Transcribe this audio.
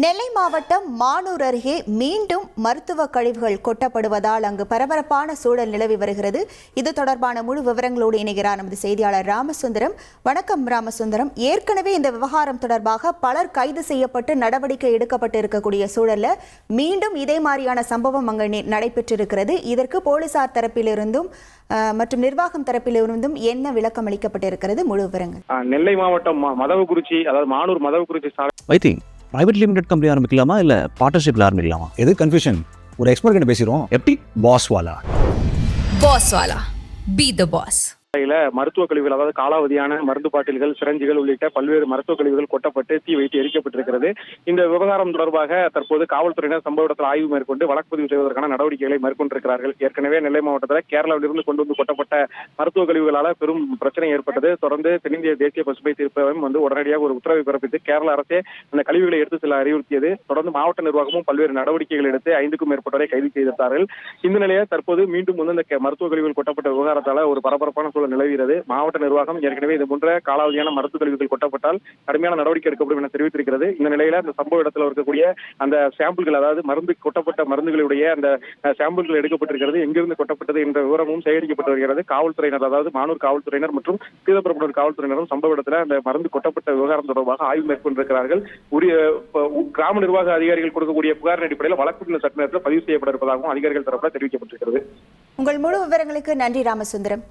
நெல்லை மாவட்டம் மானூர் அருகே மீண்டும் மருத்துவ கழிவுகள் கொட்டப்படுவதால் அங்கு பரபரப்பான சூழல் நிலவி வருகிறது. இது தொடர்பான முழு விவரங்களோடு இணைகிறார் நமது செய்தியாளர் ராமசுந்தரம். வணக்கம் ராமசுந்தரம். ஏற்கனவே இந்த விவகாரம் தொடர்பாக பலர் கைது செய்யப்பட்டு நடவடிக்கை எடுக்கப்பட்டு இருக்கக்கூடிய சூழல்ல மீண்டும் இதே மாதிரியான சம்பவம் அங்கு நடைபெற்றிருக்கிறது. இதற்கு போலீசார் தரப்பிலிருந்தும் மற்றும் நிர்வாகம் தரப்பிலிருந்தும் என்ன விளக்கம் அளிக்கப்பட்டிருக்கிறது? முழு விவரங்கள். நெல்லை மாவட்டம் மதவகுறிச்சி, அதாவது மானூர் மதவகுறிச்சி சாலை பிரைவேட் லிமிடெட் கம்பெனி ஆரம்பிக்கலாமா இல்ல பார்ட்னர்ஷிப்ல ஆரம்பிக்கலாமா? எது கன்ஃபியூஷன்? ஒரு எக்ஸ்பர்ட் கிட்ட பேசிரோம். எப்படி? பாஸ்வாலா பி தி பாஸ். மருத்துவ கழிவுகள், அதாவது காலாவதியான மருந்து பாட்டில்கள், சிரஞ்சிகள் உள்ளிட்ட பல்வேறு மருத்துவ கழிவுகள் கொட்டப்பட்டு தீ வைத்து எரிக்கப்பட்டிருக்கிறது. இந்த விவகாரம் தொடர்பாக தற்போது காவல்துறையினர் சம்பவ இடத்தில் ஆய்வு மேற்கொண்டு வழக்கு பதிவு செய்வதற்கான நடவடிக்கைகளை மேற்கொண்டிருக்கிறார்கள். ஏற்கனவே நெல்லை மாவட்டத்தில் கேரளாவிலிருந்து கொண்டு வந்து கொட்டப்பட்ட மருத்துவ கழிவுகளால் பெரும் பிரச்சனை ஏற்பட்டது. தொடர்ந்து தென்னிந்திய தேசிய பசுமை தீர்ப்பாயம் உடனடியாக ஒரு உத்தரவை பிறப்பித்து கேரள அரசே அந்த கழிவுகளை எடுத்து செல்ல அறிவுறுத்தியது. தொடர்ந்து மாவட்ட நிர்வாகமும் பல்வேறு நடவடிக்கைகள் எடுத்து 5க்கும் மேற்பட்டவரை கைது செய்திருந்தார்கள். இந்த நிலையில் தற்போது மீண்டும் இந்த மருத்துவ கழிவுகள் கொட்டப்பட்ட விவகாரத்தால் ஒரு பரபரப்பான சூழல் நிலவுகிறது. மாவட்ட நிர்வாகம் ஏற்கனவே இது போன்ற காலாவதியான மருத்துவ கழிவுகள் கொட்டப்பட்டால் கடுமையான நடவடிக்கை எடுக்கப்படும் என தெரிவித்திருக்கிறது. இந்த நிலையில அந்த சம்பவ இடத்துல இருக்கக்கூடிய அந்த சாம்பிள்கள், அதாவது மருந்து கொட்டப்பட்ட மருந்துகளுடைய அந்த சாம்பிள்கள் எடுக்கப்பட்டிருக்கிறது. எங்கிருந்து கொட்டப்பட்டது என்ற விவரமும் சேகரிக்கப்பட்டு வருகிறது. காவல்துறையினர், அதாவது மானூர் காவல்துறையினர் மற்றும் சீதப்பரப்புனர் காவல்துறையினரும் சம்பவ இடத்துல அந்த மருந்து கொட்டப்பட்ட விவகாரம் தொடர்பாக ஆய்வு மேற்கொண்டிருக்கிறார்கள். உரிய கிராம நிர்வாக அதிகாரிகள் கொடுக்கக்கூடிய புகாரின் அடிப்படையில் வழக்கு சட்ட நேரத்தில் பதிவு செய்யப்பட இருப்பதாகவும் அதிகாரிகள் தரப்பில் தெரிவிக்கப்பட்டிருக்கிறது. உங்கள் முழு விவரங்களுக்கு நன்றி ராமசுந்தரம்.